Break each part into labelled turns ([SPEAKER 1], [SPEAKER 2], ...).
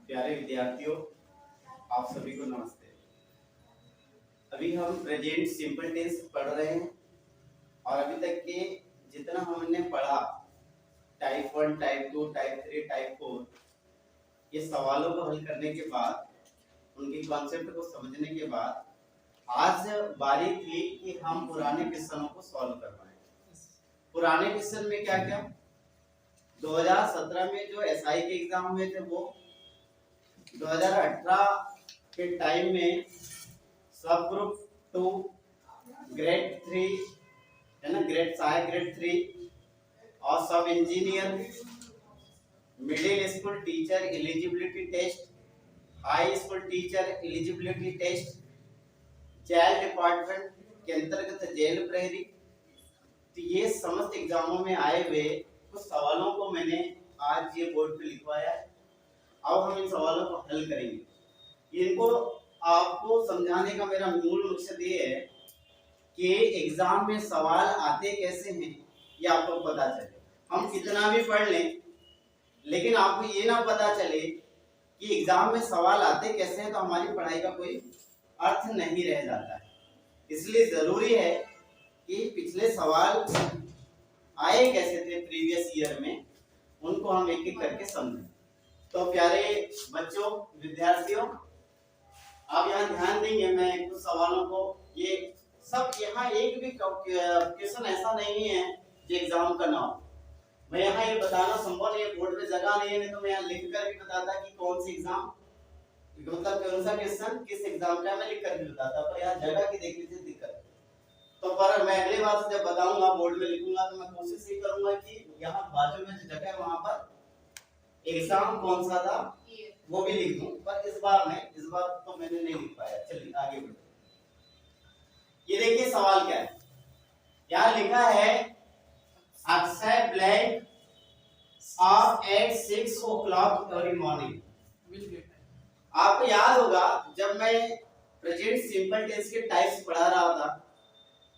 [SPEAKER 1] प्यारे विद्यार्थियों, आप सभी को नमस्ते। अभी हम प्रेजेंट सिंपल टेंस पढ़ रहे हैं और अभी तक के जितना हमने पढ़ा टाइप 1, टाइप 2, टाइप 3, टाइप 4, ये सवालों को हल करने के बाद, उनके कॉन्सेप्ट को समझने के बाद आज बारी थी कि हम पुराने क्वेश्चनों को सॉल्व कर पाए। पुराने क्वेश्चन में क्या क्या 2017 में जो एसआई के एग्जाम हुए थे वो 2018 के टाइम में सब ग्रुप 2 ग्रेड 3 है ना, ग्रेड सहायक ग्रेड 3 और सब engineer, middle school teacher eligibility test, high school teacher eligibility test, jail department के अंतर्गत जेल प्रहरी, तो ये समस्त एग्जामों में आए हुए कुछ सवालों को मैंने आज ये बोर्ड पे लिखवाया है। अब हम इन सवालों को हल करेंगे। इनको आपको समझाने का मेरा मूल मकसद ये है कि एग्जाम में सवाल आते कैसे हैं ये आपको पता चले। हम कितना भी पढ़ लें लेकिन आपको ये ना पता चले कि एग्जाम में सवाल आते कैसे हैं तो हमारी पढ़ाई का कोई अर्थ नहीं रह जाता है। इसलिए जरूरी है कि पिछले सवाल आए कैसे थे प्रीवियस ईयर में, उनको हम एक एक करके समझें। तो प्यारे बच्चों, विद्यार्थियों, आप यहाँ ध्यान देंगे। मैं कुछ सवालों को, ये सब यहाँ एक भी क्वेश्चन ऐसा नहीं है जो एग्जाम का ना हो। मैं यहाँ ये बताना संभव नहीं है, बोर्ड पे जगह नहीं है, नहीं तो मैं यहाँ लिख कर भी बताता कि कौन सी एग्जाम, मतलब कौन सा क्वेश्चन किस एग्जाम का, मैं लिख कर भी बताता, पर यहाँ जगह की देख लीजिए दिक्कत। तो पर मैं अगली बार से जब बताऊंगा बोर्ड में लिखूंगा तो मैं कोशिश ये करूंगा कि यहाँ बाजू में जो जगह है वहां पर एग्जाम कौन सा था वो भी लिख दूं, पर इस बार तो मैंने नहीं लिख पाया। चलिए आगे बढ़ते। ये देखिए सवाल क्या है, यहाँ लिखा है Akshay blank off at 6 o'clock every morning. आपको याद होगा जब मैं प्रेजेंट सिंपल टेंस के टाइप्स पढ़ा रहा था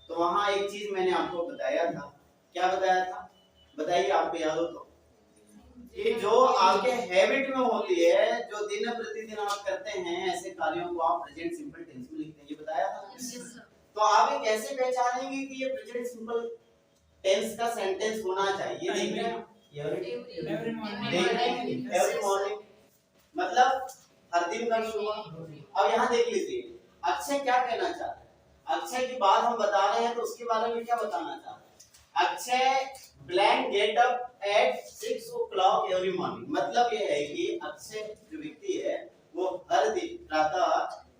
[SPEAKER 1] तो वहां एक चीज मैंने आपको बताया था। क्या बताया था, बताइए आपको याद हो तो। कि जो आपके हैबिट में होती है, जो दिन प्रतिदिन आप करते हैं, ऐसे कार्यों को आप प्रेजेंट सिंपल टेंस में लिखते हैं, ये बताया था। तो आप ये कैसे पहचानेंगे कि ये प्रेजेंट सिंपल टेंस का सेंटेंस होना चाहिए? देख रहे हैं एवरी मॉर्निंग मतलब हर दिन का सुबह। अब यहाँ देख लीजिए अक्षय क्या कहना चाहता है। अक्षय की बात हम बता रहे हैं तो उसके बारे में क्या बताना चाहते हैं? Akshay blank get up at 6 o'clock every morning, मतलब ये है कि अक्षय जो व्यक्ति है वो हर दिन प्रातः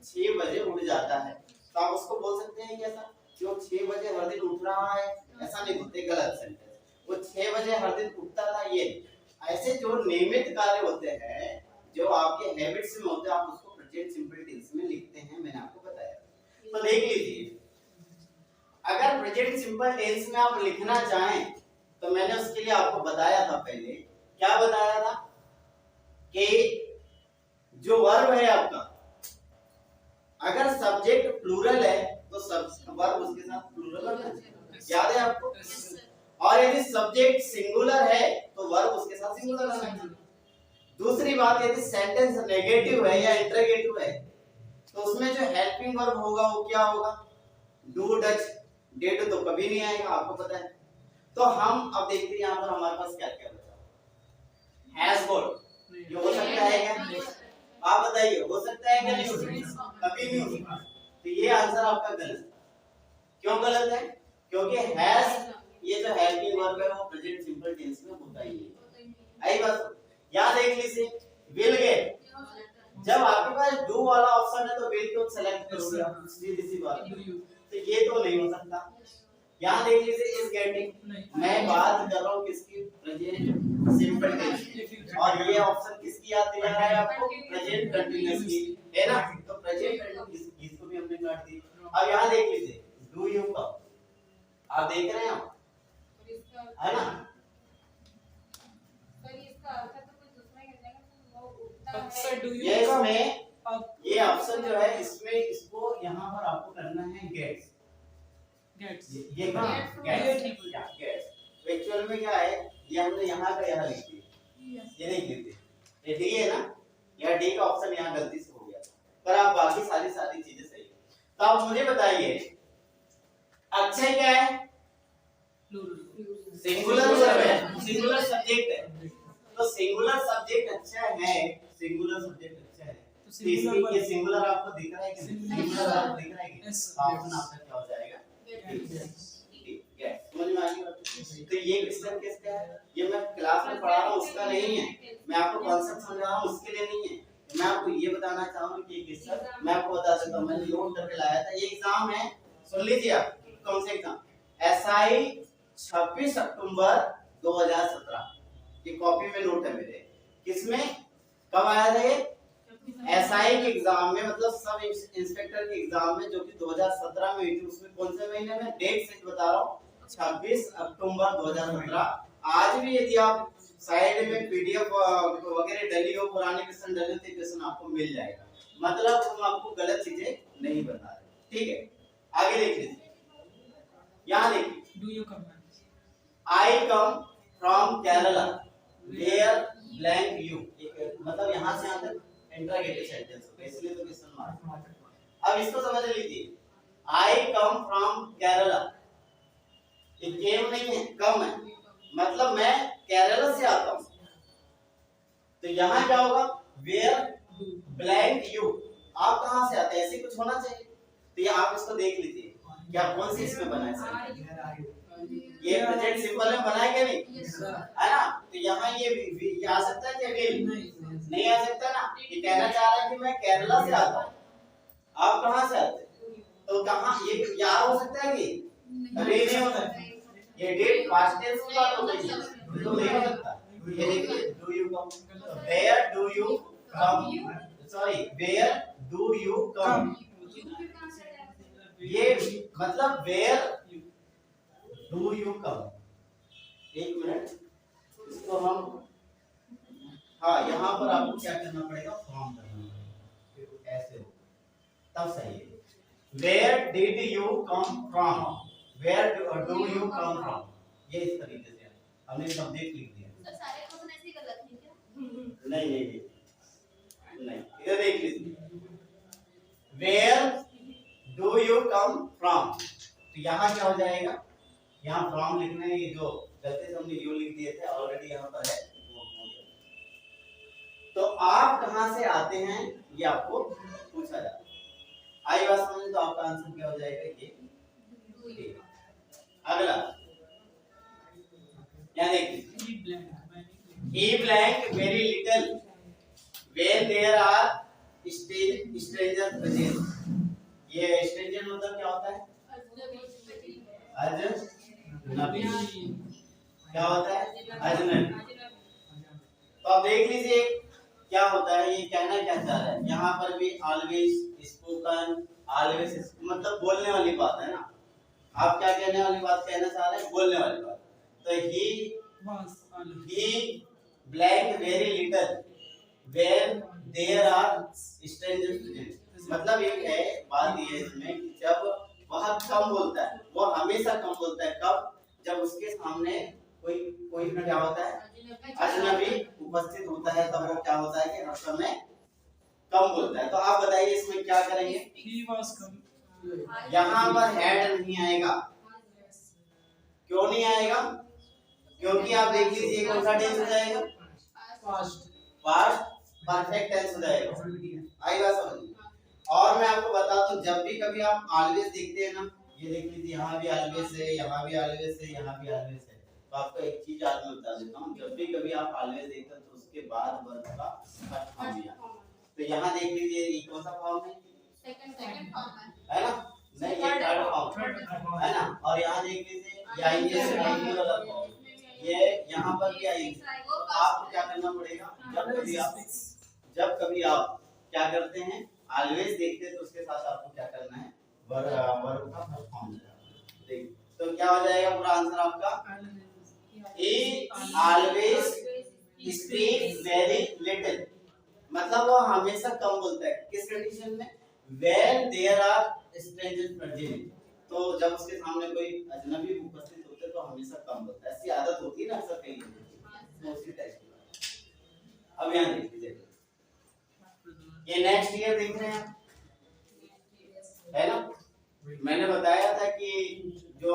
[SPEAKER 1] 6 बजे उठ जाता है। तो आप उसको बोल सकते हैं कैसा कि वो 6 बजे हर दिन उठ रहा है, ऐसा नहीं बोलते, गलत सेंटेंस। वो 6 बजे हर दिन उठता था। ये ऐसे जो नियमित कार्य होते हैं, जो आपके हैबिट्स में होते हैं, आप उसको प्रेजेंट सिंपल टेंस में लिखते हैं, मैंने आपको बताया। तो देख लीजिए, अगर प्रेजेंट सिंपल टेंस में आप लिखना चाहें तो मैंने उसके लिए आपको बताया था पहले। क्या बताया था कि जो वर्ब है आपका, अगर सब्जेक्ट प्लूरल है तो वर्ब उसके साथ प्लूरल होना चाहिए, याद है आपको। और यदि सब्जेक्ट सिंगुलर है तो वर्ब उसके साथ सिंगुलर होना चाहिए। दूसरी बात, यदि सेंटेंस नेगेटिव है या इंटरोगेटिव है तो उसमें जो हेल्पिंग वर्ब होगा वो क्या होगा? डू, डच, डिड तो कभी नहीं आएगा, आपको पता है। तो हम अब देखते हैं यहाँ पर हमारे पास क्या क्या बचा। हैज गॉट, ये हो सकता है क्या? आप बताइए, हो सकता है क्या? नहीं, कभी नहीं हो सकता। तो ये आंसर आपका गलत। क्यों गलत है? क्योंकि हैज, ये जो हेल्पिंग वर्ब है वो प्रेजेंट सिंपल टेंस में होता ही है। आई बात। याद देख लीजिए, विल गेट, जब आपके पास डू वाला ऑप्शन है तो विल क्यों सेलेक्ट करोगे आप? सीधी सी बात। तो ये तो नहीं हो सकता। यहाँ देख लीजिए इज गेटिंग, मैं बात कर रहा हूँ किसकी? प्रेजेंट सिंपल टेंस की। और ये ऑप्शन किसकी याद दिला रहा है आपको? प्रेजेंट कंटीन्यूअस की, है ना। तो प्रेजेंट कंटीन्यूअस इसको भी हमने काट दी। अब यहाँ देख लीजिए डू यू का, आप देख रहे हैं आप, है ना। ये इसमें ये ऑप्शन जो है इसमें इसको यहाँ पर आपको करना है गेट्स। ये गेट्स एक्चुअल में क्या है, ये हमने यहाँ का यहाँ लिख दिया, ये नहीं लिखते, ये ठीक है ना। या डी का ऑप्शन यहाँ गलती से हो गया, पर आप बाकी सारी चीजें सही है। तो आप मुझे बताइए अक्षय क्या है? सिंगुलर वर्ब है, सिंगुलर सब्जेक्ट है। तो सिंगुलर सब्जेक्ट अच्छा है, सिंगुलर सब्जेक्ट अच्छा है, तो इसलिए ये सिंगुलर आपको दिख रहा है कि नहीं? सिंगुलर आपको दिख रहा है कि ऑप्शन आपका क्या हो जाएगा? ठीक है, समझ में आ गया? तो ये क्वेश्चन किसका है? ये मैं क्लास में पढ़ा रहा हूँ उसका नहीं है, मैं आपको कॉन्सेप्ट समझा रहा हूँ उसके लिए नहीं है। मैं आपको ये बताना चाहूंगा कि क्वेश्चन मैं आपको बता देता हूँ, मैंने नोट करके लाया था। ये एग्जाम है, सुन लीजिए आप, कौन सा एग्जाम? एसआई 26 अक्टूबर 2017, ये कॉपी में नोट है मेरे। किसमें कब आया था ये? एसआई के एग्जाम में, मतलब सब इंस्पेक्टर के एग्जाम में, जो कि 2017 में हुई थी। उसमें कौन से महीने में? डेट से बता रहा हूँ, 26 अक्टूबर 2017। आज भी यदि आप साइड में पीडीएफ वगैरह डली हो, पुराने क्वेश्चन डले थे, क्वेश्चन आपको मिल जाएगा। मतलब हम आपको गलत चीजें नहीं बता रहे, ठीक है? आगे देख लीजिए, यहाँ देखिए, do you come? I come from Kerala, where blank you. मतलब यहाँ से यहाँ तक इंटरोगेटिव सेंटेंस होगा, इसलिए तो क्वेश्चन मार्क। अब इसको समझ लीजिए, आई कम फ्रॉम केरला, ये केम नहीं है, कम है, मतलब मैं केरला से आता हूँ। तो यहाँ क्या होगा? वेयर ब्लैंक यू, आप कहाँ से आते हैं, ऐसे कुछ होना चाहिए। तो ये आप इसको देख लीजिए, क्या कौन सी इसमें बना है? ये प्रेजेंट सिंपल में बना है क्या? नहीं है ना? तो यहाँ ये आ सकता है क्या? नहीं आ सकता ना। ये कहना चाह रहा है कि मैं केरला से आता हूँ, आप कहाँ से आते हैं? तो कहाँ ये क्या हो सकता है? कि नहीं हो सकता, ये डेट पास्ट टेंस की बात हो गई है, तो नहीं हो सकता। ये देखिए, do you come, where do you come, sorry where do you come, ये मतलब वेयर डू यू कम। एक मिनट, इसको हम, हाँ यहाँ पर आपको क्या करना पड़ेगा? फॉर्म करना पड़ेगा, ऐसे हो तब सही है। Where did you come from, where do you come from, ये इस तरीके से हमने सब्जेक्ट लिख दिया।
[SPEAKER 2] सर सारे क्वेश्चन ऐसे ही गलत हैं क्या?
[SPEAKER 1] नहीं, इधर देख लीजिए, where do you come from, तो यहाँ क्या हो जाएगा? यहाँ फ्रॉम लिखना है, ये जो गलती से हमने यू लिख दिए थे, ऑलरेडी यहाँ पर है, तो आप कहाँ से आते हैं ये आपको पूछा जाता है। आई बात समझ, तो आपका आंसर क्या हो जाएगा? ये। अगला यहाँ देखिए, he blank very little when there are stranger present. ये स्ट्रेंजर मतलब क्या होता है? अजनबी। क्या होता है? अजनबी। तो आप देख लीजिए क्या होता है, ये कहना क्या चाह रहा है? यहाँ पर भी ऑलवेज स्पोकन, ऑलवेज मतलब बोलने वाली बात है ना। आप क्या कहने वाली बात कहना चाह रहे हैं? बोलने वाली बात। तो he blank very little when there are strangers present, मतलब एक है बात ये है इसमें कि जब वह कम बोलता है, वो हमेशा कम बोलता है। कब? जब उसके सामने कोई क्या होता है? अजनबी उपस्थित होता है, तब वो क्या होता है कि हर समय कम बोलता है। तो आप बताइए इसमें क्या करेंगे? यहाँ पर हैड नहीं आएगा। क्यों नहीं आएगा? क्योंकि आप देख लीजिए कौन सा टेंस हो जाएगा? पास्ट परफेक्ट टेंस हो जाएगा। आई बात समझ? और मैं आपको बता दूं, जब भी कभी आप ऑलवेज देखते हैं ना, ये देख लीजिए, यहाँ भी ऑलवेज है, यहाँ भी ऑलवेज है, यहाँ भी ऑलवेज है। तो आपको एक चीज आज मैं बता देता हूँ, जब भी कभी आप ऑलवेज देखते हैं तो उसके बाद वर्ब का फर्स्ट फॉर्म ही आता है। तो यहाँ देख लीजिए, ये कौन सा फॉर्म है?
[SPEAKER 2] सेकंड फॉर्म
[SPEAKER 1] है ना? नहीं, ये थर्ड फॉर्म है ना। और यहाँ देख लीजिए, ये आईएनजी से आईएनजी वाला फॉर्म, ये यहाँ पर भी आईएनजी। आपको क्या करना पड़ेगा? जब कभी आप क्या करते हैं, ऑलवेज देखते हैं, तो उसके साथ आपको क्या करना है? वर्ब का फर्स्ट फॉर्म लेना। ठीक, तो क्या हो जाएगा पूरा आंसर आपका? He always speaks very little, मतलब वो हमेशा कम बोलता है। किस कंडीशन में? When there are strangers present, तो जब उसके सामने कोई अजनबी उपस्थित होते हैं तो हमेशा कम बोलता है। ऐसी आदत होती है ना अक्सर कई लोगों की, तो उसी टाइप की बात। अब यहाँ देख लीजिए, ये नेक्स्ट ईयर देख रहे हैं, है ना। मैंने बताया था कि जो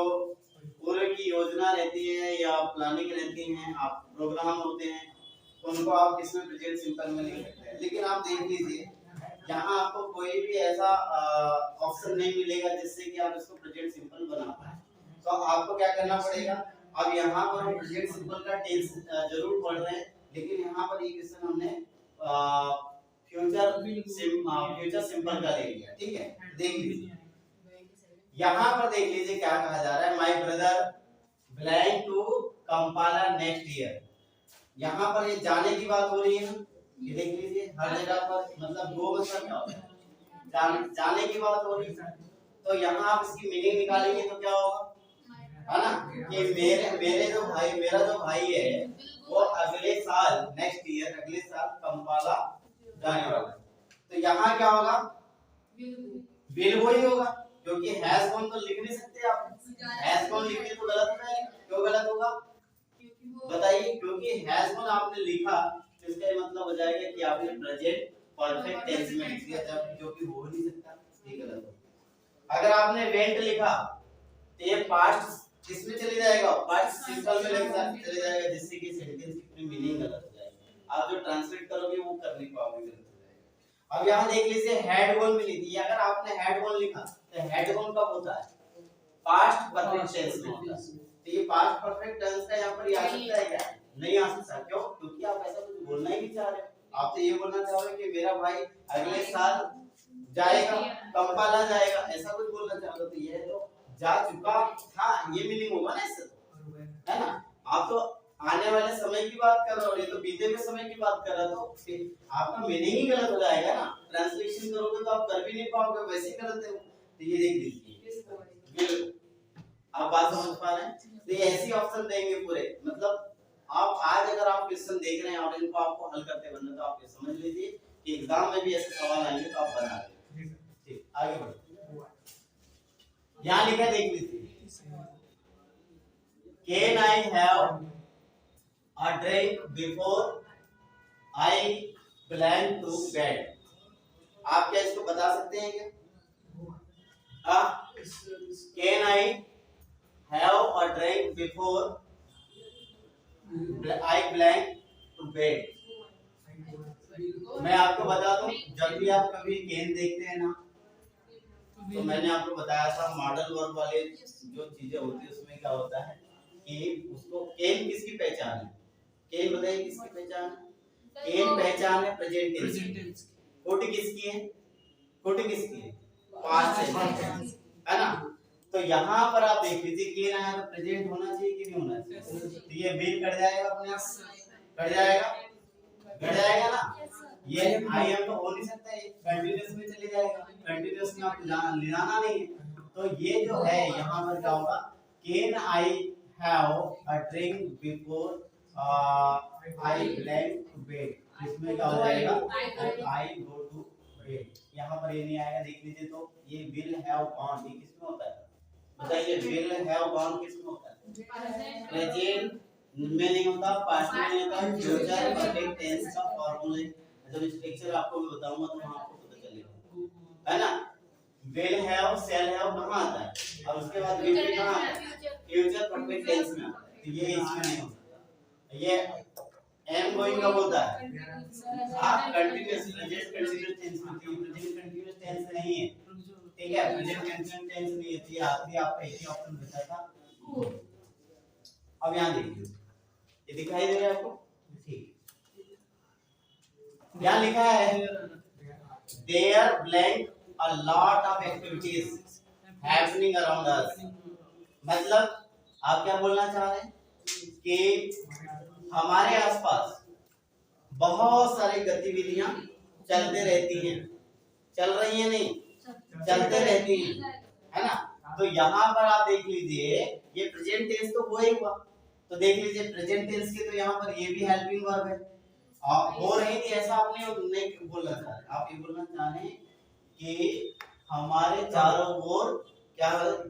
[SPEAKER 1] पूरे की योजना रहती है या प्लानिंग रहती है, आप प्रोग्राम होते हैं, तो उनको आप किसमें प्रेजेंट सिंपल में लिख सकते हैं। लेकिन आप देख लीजिए यहाँ आपको कोई भी ऐसा ऑप्शन नहीं मिलेगा जिससे कि आप इसको प्रेजेंट सिंपल बना पाए। तो आपको क्या करना पड़ेगा, अब यहाँ पर हम प्रेजेंट सिंपल का टेंस जरूर पढ़ रहे हैं, लेकिन यहाँ पर ये क्वेश्चन हमने फ्यूचर सिंपल का ले लिया, ठीक है। देख लीजिए यहाँ पर, देख लीजिए क्या कहा जा रहा है, my brother blank to Kampala next year. यहाँ पर ये जाने की बात हो रही है, ये देख लीजिए हर जगह पर, मतलब दो मतलब क्या होता है, जाने की बात हो रही है। तो यहाँ आप इसकी मीनिंग निकालेंगे तो क्या होगा, है ना, कि मेरा जो भाई है वो अगले साल नेक्स्ट ईयर, अगले साल कंपाला जाने वाला है। तो यहाँ क्या होगा, विल वो ही होगा, क्योंकि हैज गॉन तो लिख नहीं सकते आप, हैज गॉन लिखिए तो गलत हो जाएगा। क्यों गलत होगा बताइए, क्योंकि हैज गॉन आपने लिखा तो इसका मतलब हो जाएगा कि आपने प्रेजेंट परफेक्ट टेंस में लिख दिया, जब जो कि हो नहीं सकता, ये गलत होगा। अगर आपने वेंट लिखा तो ये पास्ट किसमें चले जाएगा, पास्ट सिंपल में चले जाएगा, जिससे कि सेंटेंस की मीनिंग गलत हो जाएगी। आप जो ट्रांसलेट करोगे वो कर नहीं पाओगे, गलत हो जाएगा। अब यहाँ देख लीजिए हैड गॉन मिली थी, अगर आपने हैड गॉन लिखा तो हैड गॉन कब होता है, पास्ट परफेक्ट टेंस में होता है। तो ये पास्ट परफेक्ट टेंस का यहाँ पर ये आ सकता है क्या, नहीं आ सकता। क्यों, क्योंकि आप ऐसा कुछ बोलना ही नहीं चाह रहे, आप तो ये बोलना चाह रहे कि मेरा भाई अगले साल जाएगा, कंपाला जाएगा, ऐसा कुछ बोलना चाह रहे। तो ये तो जा चुका था, ये मीनिंग होगा ना इससे, है ना। आप तो आने वाले समय की बात कर रहे हो, ये तो बीते हुए समय की बात कर रहा, तो आपका मीनिंग ही गलत हो जाएगा ना। ट्रांसलेशन करोगे तो आप कर भी नहीं पाओगे, वैसे ही गलत है। तो ये देख लीजिए, आप बात समझ पा रहे हैं। तो ये ऐसी ऑप्शन देंगे पूरे, मतलब आप आज अगर आप क्वेश्चन देख रहे हैं और इनको आपको हल करते बनना, तो आप ये समझ लीजिए कि एग्जाम में भी ऐसे सवाल आएंगे तो आप बना लेंगे। ठीक, आगे बढ़ो। यहाँ लिखा देख लीजिए, can I have a drink before I plan to bed. आप क्या इसको बता सकते हैं क्या, can I have a drink before I plan to bed. मैं आपको बता दूं, जब भी आप कभी कैन देखते हैं ना, तो मैंने आपको बताया था मॉडल वर्ब वाले जो चीजें होती है उसमें क्या होता है कि उसको कैन किसकी पहचान है, कैन बताइए किसकी पहचान है, कैन पहचान है प्रेजेंट टेंस। कोट किसकी है, कोट किसकी है, पास्ट टेंस, है ना। तो यहाँ पर आप देख लीजिए कैन आया तो प्रेजेंट होना चाहिए कि नहीं होना चाहिए, तो ये विल कट जाएगा, अपने आप कट जाएगा, कट जाएगा ना। ये आई एम तो हो नहीं सकता, ये कंटीन्यूअस में चले जाएगा, कंटीन्यूअस में आपको ले जाना नहीं है। तो ये जो है यहाँ पर क्या होगा, can I have a drink before I plan to bed, इसमें क्या हो जाएगा, आई गो टू बेड। यहाँ पर ये नहीं आएगा, देख लीजिए। तो ये विल हैव गॉन, ये किसमें होता है बताइए, विल हैव गॉन किसमें होता है, प्रेजेंट में नहीं होता, पास्ट में नहीं होता, फ्यूचर परफेक्ट टेंस का फॉर्मूला है। जब इस लेक्चर आपको मैं बताऊंगा तो वहां आपको पता चलेगा, है ना। विल हैव शैल हैव कहां आता है, और उसके बाद विल भी कहां आता है, फ्यूचर परफेक्ट टेंस में आता है। तो ये इसमें नहीं हो सकता। ये एम गोइंग कब होता है, आप कंटीन्यूअस प्रेजेंट कंटीन्यूअस टेंस में, प्रेजेंट कंटीन्यूअस टेंस नहीं है, ठीक है, प्रेजेंट कंटीन्यूअस टेंस नहीं है। ये आखिरी आपका एक ही ऑप्शन बचा था। अब यहां देखिए, ये दिखाई दे रहा है आपको, ठीक। यहाँ लिखा है there blank a lot of activities happening around us. मतलब आप क्या बोलना चाह रहे हैं कि हमारे आसपास बहुत सारी गतिविधियां चलते रहती हैं, चल रही हैं नहीं, चलते रहती हैं, है ना। तो यहाँ पर आप देख लीजिए, ये प्रेजेंट टेंस तो वो ही हुआ, तो देख लीजिए प्रेजेंट टेंस के तो यहाँ पर ये भी हेल्पिंग वर्ब है, हो रही थी, ऐसा आप नहीं बोलना चाह रहे। आप ये बोलना चाह रहे हैं कि हमारे चारों ओर क्या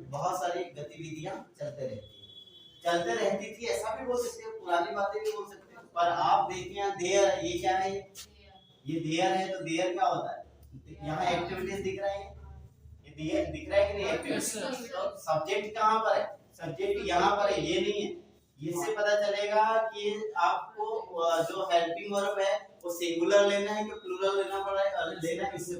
[SPEAKER 1] बहुत सारी गतिविधियां चलते रहती थी, ऐसा भी बोल सकते हो, पुरानी बातें भी बोल सकते हो। पर आप देखिए देयर, ये क्या है, ये देयर है तो देयर क्या होता है, यहाँ एक्टिविटीज दिख रहा है, ये देयर दिख रहा है कि नहीं एक्टिविटीज। तो सब्जेक्ट कहाँ पर है, सब्जेक्ट यहाँ पर है, ये नहीं है। इससे पता चलेगा कि आपको जो हेल्पिंग वर्ब है वो सिंगुलर लेना है कि प्लूरल लेना है इससे।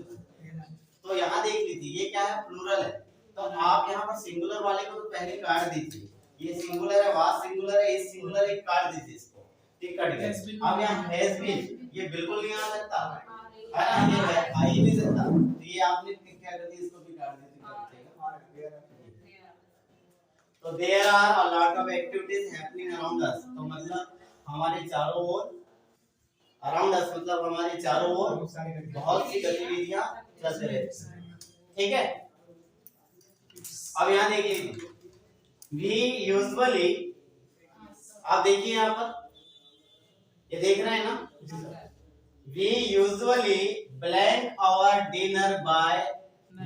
[SPEAKER 1] तो यहाँ देख लीजिए ये क्या है, प्लूरल है। तो आप यहाँ पर सिंगुलर वाले को तो पहले काट दीजिए, ये सिंगुलर है, वहां सिंगुलर है, ये सिंगुलर है, काट दीजिए इसको, ठीक कट गया। अब यहाँ हैज बीन ये बिल्कुल नहीं आ सकता है ना, ये है आ ही नहीं सकता, तो ये आपने क्या कर दिया, इसको भी काट दीजिए। तो there are a lot of activities happening around us, तो मतलब हमारे चारों ओर, अराउंड अस मतलब हमारे चारों ओर बहुत सी गतिविधियां चलते रहती हैं, ठीक है। अब यहाँ देखिए वी यूजुअली, आप देखिए यहाँ पर ये देख रहे हैं ना, we usually blank our dinner by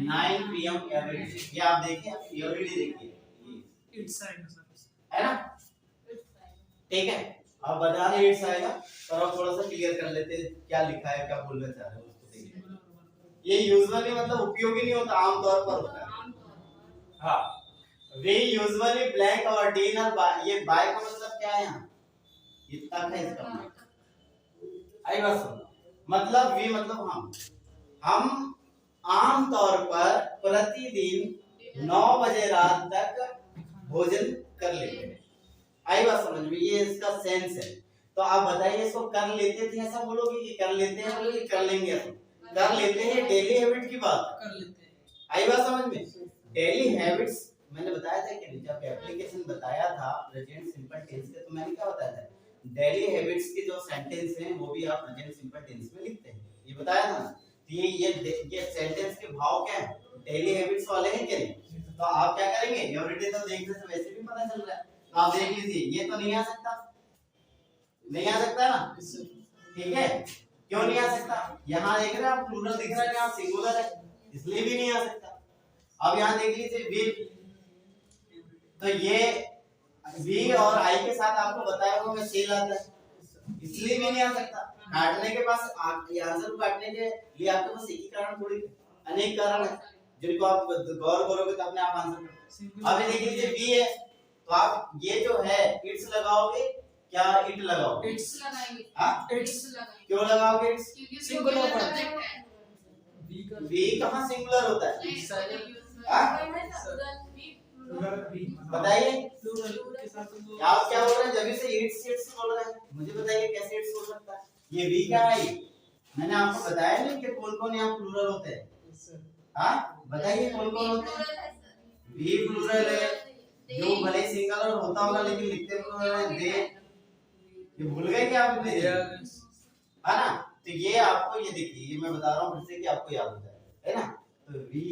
[SPEAKER 1] 9 PM every day. ये आप देखिए, एवरी डे देखिए है ना, ठीक है। अब बता रहे इट्स आएगा, और अब थोड़ा सा क्लियर कर लेते हैं क्या लिखा है, क्या बोलना चाह रहे हैं उसको देखिए। ये यूजुअली मतलब उपयोगी नहीं होता, आमतौर पर होता है। हाँ, we usually blank our dinner by, ये बाय का मतलब क्या है यहाँ, ये तक है इसका मतलब। आई बात सुनो, मतलब वी मतलब हम आमतौर पर प्रतिदिन 9 बजे रात तक भोजन कर लेते हैं। आई बात समझ में, ये इसका सेंस है। तो आप बताइए इसको कर लेते थे ऐसा बोलोगे कि कर लेते हैं, बोलोगे कर लेंगे, कर लेते हैं डेली हैबिट की बात कर लेते हैं। आई बात समझ में, डेली हैबिट्स मैंने बताया था कि जब एप्लीकेशन बताया था प्रेजेंट सिंपल टेंस के, तो मैंने क्या बताया था, डेली हैबिट्स के जो सेंटेंस हैं वो भी आप प्रेजेंट सिंपल टेंस में लिखते हैं, ये बताया था ना। तो ये सेंटेंस के भाव क्या है, डेली हैबिट्स वाले हैं कि नहीं। तो आप क्या करेंगे, एवरीडे तो देखने से वैसे भी पता चल रहा है, तो आप देख लीजिए ये तो नहीं आ सकता, नहीं आ सकता ना, ठीक है। क्यों नहीं आ सकता, यहाँ देख रहे हैं आप प्लूरल दिख रहा है, यहाँ सिंगुलर है, इसलिए भी नहीं आ सकता। अब यहाँ देख लीजिए वी, तो ये वी और आई के साथ आपको बताया होगा सेल आता है, इसलिए भी नहीं आ सकता। काटने के पास आंसर को काटने के लिए आपके पास एक ही कारण थोड़ी, अनेक कारण है जिनको आप गौर करोगे तो अपने आप आंसर करोगे। अब देख लीजिए वी है, तो आप ये जो है इट्स लगाओगे, क्या इट लगाओगे,
[SPEAKER 2] इट्स लगाएंगे,
[SPEAKER 1] हाँ
[SPEAKER 2] इट्स लगाएंगे,
[SPEAKER 1] क्यों लगाओगे इट्स,
[SPEAKER 2] क्योंकि सिंगुलर सब्जेक्ट है,
[SPEAKER 1] वी कहाँ सिंगुलर होता है, बताइए आप क्या बोल रहे हैं, जब से इट्स बोल रहे हैं, मुझे बताइए कैसे इट्स हो सकता है, ये वी क्या है, मैंने आपको बताया नहीं कि कौन कौन यहाँ प्लूरल होते हैं, हाँ बताइए कौन कौन होते हैं। वी प्लूरल है, जो भले सिंगुलर होता होगा लेकिन लिखते प्लूरल है, दे, ये भूल गए क्या आप, है ना। तो ये आपको, ये देखिए ये मैं बता रहा हूँ फिर से कि आपको याद हो जाए, है ना। तो वी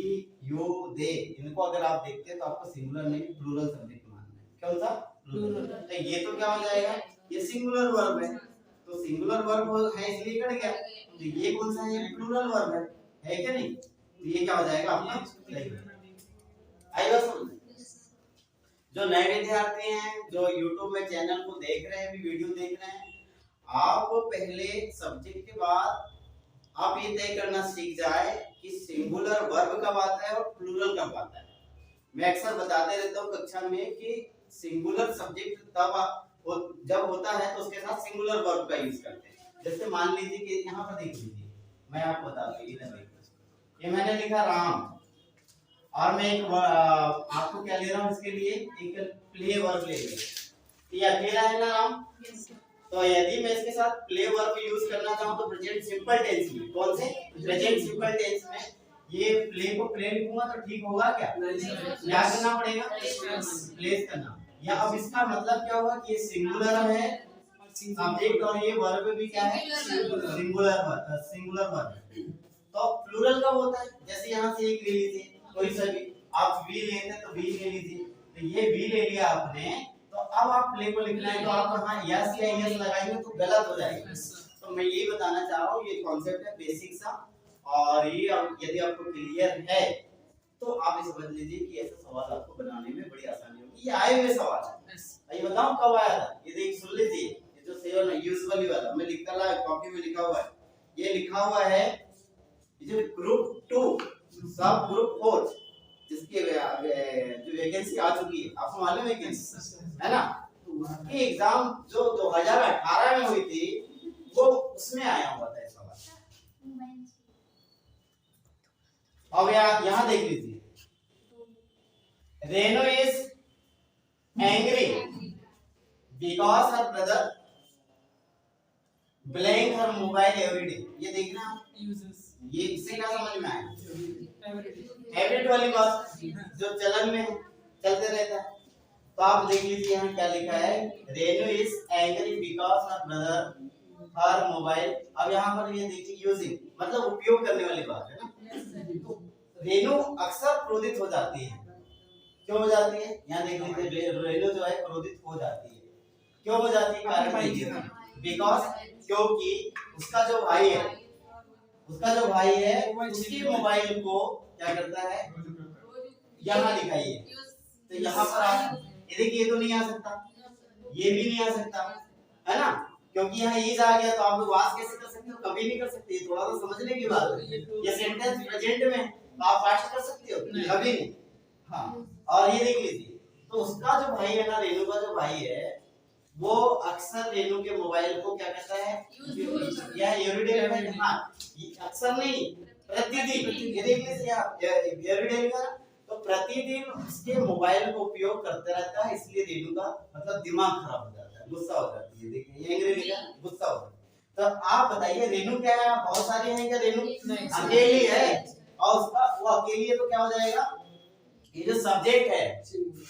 [SPEAKER 1] यू दे, इनको अगर आप देखते हैं तो आपको सिंगुलर नहीं प्लूरल सब्जेक्ट मानना है, कौन सा प्लूरल। तो ये तो क्या हो जाएगा, ये सिंगुलर वर्ब है, तो सिंगुलर वर्ब है इसलिए कट गया। तो ये कौन सा है, प्लूरल वर्ब है क्या नहीं, तो ये क्या हो जाएगा अपना सही। आई बात समझ। जो नए विद्यार्थी हैं जो YouTube में चैनल को देख रहे हैं, भी वीडियो देख रहे हैं, आप पहले सब्जेक्ट के बाद आप ये तय करना सीख जाए कि सिंगुलर वर्ब कब आता है और प्लूरल कब आता है। मैं अक्सर बताते रहता हूँ कक्षा में कि सिंगुलर सब्जेक्ट तब जब होता है तो उसके साथ सिंगुलर वर्ब का यूज करते हैं। जैसे मान लीजिए कि यहाँ पर देख लीजिए, मैं आपको बता दूं, ये मैंने लिखा राम, और मैं एक आपको क्या ले रहा हूँ इसके लिए, एक प्ले वर्ब ले लिया, ये अकेला है ना राम। तो यदि मैं इसके साथ प्ले वर्ब यूज करना चाहूँ तो प्रेजेंट सिंपल टेंस में, कौन से प्रेजेंट सिंपल टेंस में ये प्ले को प्ले लिखूंगा तो ठीक होगा क्या, क्या करना पड़ेगा, प्लेस करना। या अब इसका मतलब क्या हुआ कि ये सिंगुलर है सब्जेक्ट और ये वर्ब भी क्या है, सिंगुलर वर्ब। तो प्लूरल कब होता है, जैसे यहाँ से एक ले लीजिए कोई सा भी, आप वी लेते हैं तो वी ले लीजिए, तो ये वी ले लिया आपने, तो अब आप प्ले को लिखना है तो आप वहां यस या यस लगाएंगे तो गलत हो जाएगा। तो मैं ये बताना चाह रहा हूँ, ये कॉन्सेप्ट है बेसिक सा, और ये यदि आपको क्लियर है तो आप ये समझ लीजिए कि ऐसा सवाल आपको बनाने में बड़ी आसानी होगी। ये आए हुए सवाल है, ये बताओ कब आया था, ये देख सुन लीजिए, ये जो सेवन यूजुअली वाला मैं लिखा ला कॉपी में लिखा हुआ है, ये लिखा हुआ है जो ग्रुप 2 सब ग्रुप 4 जिसके जो वैकेंसी आ चुकी है, आपको मालूम है वैकेंसी है ना, तो उसकी एग्जाम जो 2018 में हुई थी वो उसमें आया हुआ था सवाल। अब यहाँ देख लीजिए, Reno is angry because her brother blank her mobile everyday. ये देखना आप, ये इससे क्या समझ में आया? हैबिट वाली बात जो चलन में चलते रहता है। तो आप देख लीजिए यहाँ क्या लिखा है, Reno is angry because her brother her mobile. अब यहाँ पर ये देखिए यूजिंग मतलब उपयोग करने वाली बात है ना। तो रेनो अक्सर क्रोधित हो जाती है। क्यों हो जाती है? यहाँ देख लीजिए रेनो जो है क्रोधित हो जाती है। क्यों हो जाती है? कारण देखिए, बिकॉज क्योंकि उसका जो भाई है उसके मोबाइल को क्या करता है, यहाँ दिखाइए। तो यहाँ पर ये देखिए, ये तो नहीं आ सकता, ये भी नहीं आ सकता है ना, क्योंकि यहाँ ईज आ गया। तो आप लोग वास कैसे कर सकते हो? कभी नहीं कर सकते। ये थोड़ा सा समझने की बात है। ये सेंटेंस प्रेजेंट में है तो आप फास्ट कर सकते हो, कभी नहीं। हाँ, और ये देख लीजिए, तो उसका जो भाई है ना, रेनू का जो भाई है, वो अक्सर रेनू के मोबाइल को क्या करता है, या एवरीडे है। हाँ, अक्सर नहीं, प्रतिदिन। ये देख लीजिए आप, एवरीडे का तो प्रतिदिन उसके मोबाइल को उपयोग करते रहता है। इसलिए रेनू का मतलब दिमाग खराब हो जाता है, गुस्सा हो जाती है। देखिए ये एंग्री लिखा, गुस्सा हो जाता है। तो आप बताइए, रेनू क्या है? बहुत सारे हैं क्या? रेनू अकेली है, और उसका वो अकेली है तो क्या हो जाएगा? ये जो सब्जेक्ट है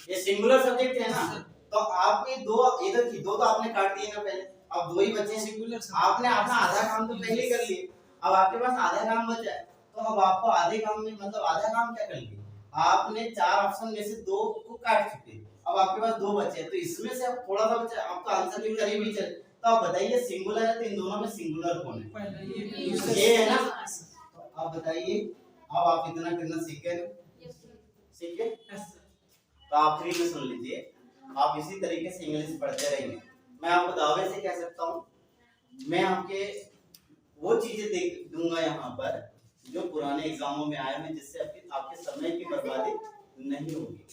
[SPEAKER 1] ये सिंगुलर सब्जेक्ट है ना, तो आपके दो इधर की दो तो आपने काट दिए ना पहले, अब दो ही बचे हैं सिंगुलर। आपने अपना आधा काम तो पहले ही कर लिए, अब आपके पास आधा काम बचा है। तो अब आपको आधे काम में मतलब आधा काम क्या कर लिए, आपने 4 ऑप्शन में से 2 को काट चुके, अब आपके पास 2 बचे हैं। तो इसमें से अब थोड़ा सा बचा, आपका आंसर भी करीब ही चल। तो आप बताइए सिंगुलर है तो इन दोनों में सिंगुलर कौन है? ये है ना। तो आप बताइए, अब आप इतना करना सीख गए, ठीक है? तो आप फ्री में सुन लीजिए, आप इसी तरीके से इंग्लिश पढ़ते रहिए। मैं आपको दावे से कह सकता हूँ, मैं आपके वो चीजें देख दूंगा यहाँ पर जो पुराने एग्जामों में आए हैं, जिससे आपके समय की बर्बादी नहीं होगी।